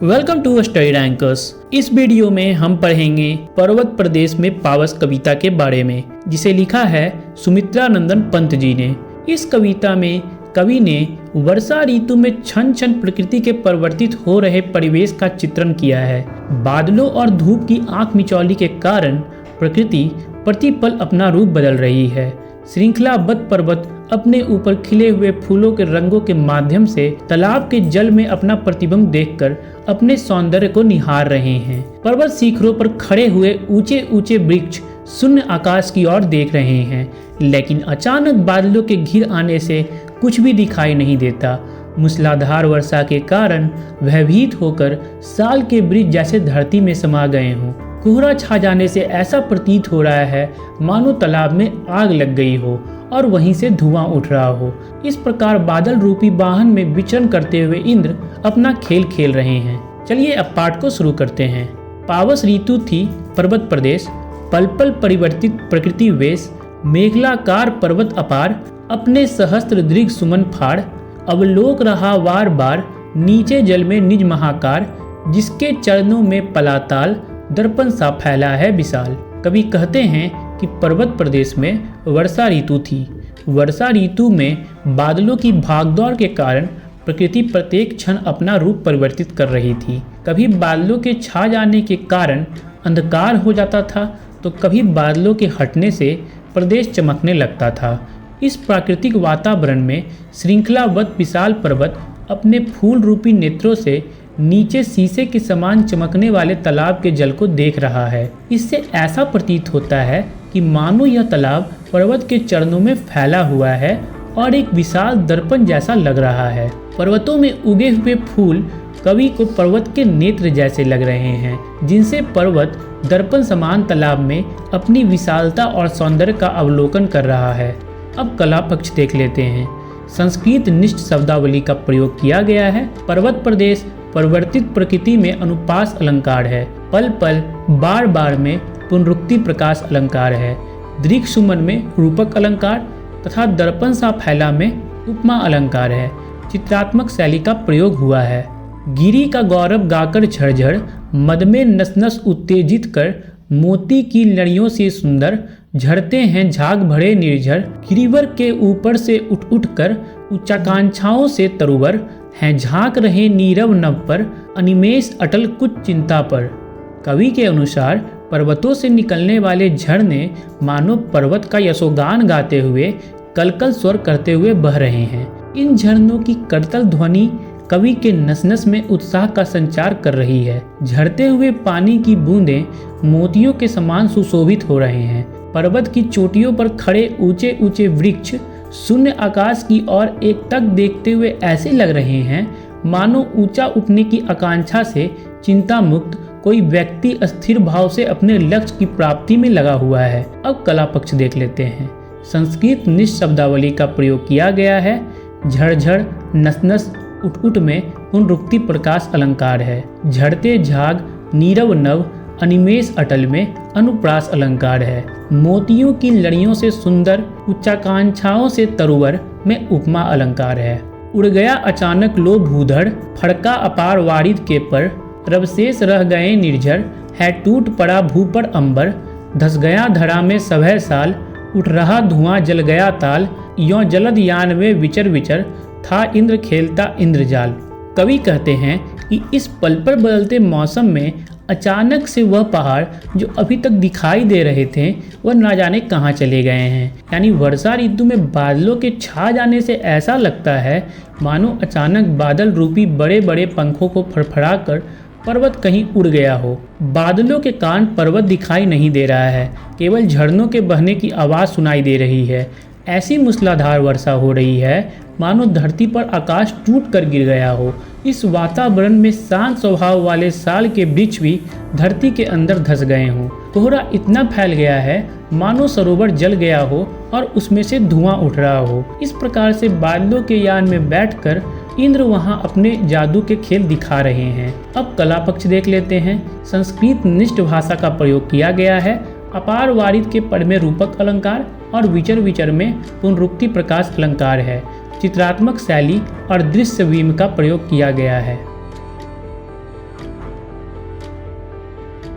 Welcome to Study Rankers. इस video में हम पढ़ेंगे पर्वत प्रदेश में पावस कविता के बारे में, जिसे लिखा है सुमित्रा नंदन पंत जी ने। इस कविता में कवि ने वर्षा ऋतु में क्षण क्षण प्रकृति के परिवर्तित हो रहे परिवेश का चित्रण किया है। बादलों और धूप की आंख मिचौली के कारण प्रकृति प्रतिपल अपना रूप बदल रही है। श्रृंखलाबद्ध पर्वत अपने ऊपर खिले हुए फूलों के रंगों के माध्यम से तालाब के जल में अपना प्रतिबिंब देखकर अपने सौंदर्य को निहार रहे हैं। पर्वत शिखरों पर खड़े हुए ऊंचे ऊंचे वृक्ष शून्य आकाश की ओर देख रहे हैं, लेकिन अचानक बादलों के घिर आने से कुछ भी दिखाई नहीं देता। मूसलाधार वर्षा के कारण भयभीत होकर साल के वृक्ष जैसे धरती में समा गए हों। कोहरा छा जाने से ऐसा प्रतीत हो रहा है मानो तालाब में आग लग गई हो और वहीं से धुआं उठ रहा हो। इस प्रकार बादल रूपी वाहन में विचरण करते हुए इंद्र अपना खेल खेल रहे हैं। चलिए अब पाठ को शुरू करते हैं। पावस ऋतु थी पर्वत प्रदेश, पल पल परिवर्तित प्रकृति वेश, मेघलाकार पर्वत अपार, अपने सहस्त्र दीर्घ सुमन फाड़, अवलोक रहा बार बार, नीचे जल में निज महाकार, जिसके चरणों में पलाताल, दर्पण सा फैला है विशाल। कवि कहते हैं कि पर्वत प्रदेश में वर्षा ऋतु थी। वर्षा ऋतु में बादलों की भागदौड़ के कारण प्रकृति प्रत्येक क्षण अपना रूप परिवर्तित कर रही थी। कभी बादलों के छा जाने के कारण अंधकार हो जाता था, तो कभी बादलों के हटने से प्रदेश चमकने लगता था। इस प्राकृतिक वातावरण में श्रृंखलाबद्ध विशाल पर्वत अपने फूल रूपी नेत्रों से नीचे शीशे के समान चमकने वाले तालाब के जल को देख रहा है। इससे ऐसा प्रतीत होता है कि मानो यह तालाब पर्वत के चरणों में फैला हुआ है और एक विशाल दर्पण जैसा लग रहा है। पर्वतों में उगे हुए फूल कवि को पर्वत के नेत्र जैसे लग रहे हैं, जिनसे पर्वत दर्पण समान तालाब में अपनी विशालता और सौंदर्य का अवलोकन कर रहा है। अब कला पक्ष देख लेते हैं। संस्कृत निष्ठ शब्दावली का प्रयोग किया गया है। पर्वत प्रदेश परिवर्तित प्रकृति में अनुपास अलंकार है। पल पल बार बार में पुनरुक्ति प्रकाश अलंकार है। दीर्घ सुमन में रूपक अलंकार तथा दर्पण सा फैला में उपमा अलंकार है। चित्रात्मक शैली का प्रयोग हुआ है। गिरी का गौरव गाकर झरझर, मद में नस नस उत्तेजित कर, मोती की लड़ियों से सुंदर, झड़ते हैं झाग भरे निर्झर, गिरिवर के ऊपर से उठ उठ कर, उच्चाकांक्षाओं से तरुवर, हैं झांक रहे नीरव नभ पर, अनिमेष अटल कुछ चिंता पर। कवि के अनुसार पर्वतों से निकलने वाले झरने मानो पर्वत का यशोगान गाते हुए कलकल स्वर करते हुए बह रहे हैं। इन झरनों की करतल ध्वनि कवि के नस नस में उत्साह का संचार कर रही है। झरते हुए पानी की बूंदें मोतियों के समान सुशोभित हो रहे हैं। पर्वत की चोटियों पर खड़े ऊंचे ऊंचे वृक्ष शून्य आकाश की ओर एकटक देखते हुए ऐसे लग रहे हैं मानो ऊंचा उठने की आकांक्षा से चिंता मुक्त कोई व्यक्ति स्थिर भाव से अपने लक्ष्य की प्राप्ति में लगा हुआ है। अब कला पक्ष देख लेते हैं। संस्कृत निष्ठ शब्दावली का प्रयोग किया गया है। झड़झड़, नस नस, उठ उठ में पुनरुक्ति प्रकाश अलंकार है। झड़ते झाग, नीरव नव, अनिमेष अटल में अनुप्रास अलंकार है। मोतियों की लड़ियों से सुंदर, उच्चाकांक्षाओं से तरुवर में उपमा अलंकार है। उड़ गया अचानक लो भूधड़, फड़का अपार वारिद के पर, रवशेष रह गए निर्झर, है टूट पड़ा भू पर अंबर, धस गया धरा में सभय साल, उठ रहा धुआं जल गया ताल, यों जलद यान में विचर विचर, था इंद्र खेलता इंद्रजाल। कवि कहते हैं कि इस पल पर बदलते मौसम में अचानक से वह पहाड़ जो अभी तक दिखाई दे रहे थे वह ना जाने कहाँ चले गए हैं। यानी वर्षा ऋतु में बादलों के छा जाने से ऐसा लगता है मानो अचानक बादल रूपी बड़े बड़े पंखों को फड़फड़ाकर पर्वत कहीं उड़ गया हो। बादलों के कारण पर्वत दिखाई नहीं दे रहा है, केवल झरनों के बहने की आवाज़ सुनाई दे रही है। ऐसी मूसलाधार वर्षा हो रही है मानो धरती पर आकाश टूट कर गिर गया हो। इस वातावरण में शांत स्वभाव वाले साल के वृक्ष भी धरती के अंदर धंस गए हों। कोहरा इतना फैल गया है मानो सरोवर जल गया हो और उसमें से धुआं उठ रहा हो। इस प्रकार से बादलों के यान में बैठकर इंद्र वहां अपने जादू के खेल दिखा रहे हैं। अब कला पक्ष देख लेते हैं। संस्कृत निष्ठ भाषा का प्रयोग किया गया है। अपार वारिद के पद में रूपक अलंकार और विचर विचर में पुनरुक्ति प्रकाश अलंकार है। चित्रात्मक शैली और दृश्य बीम का प्रयोग किया गया है।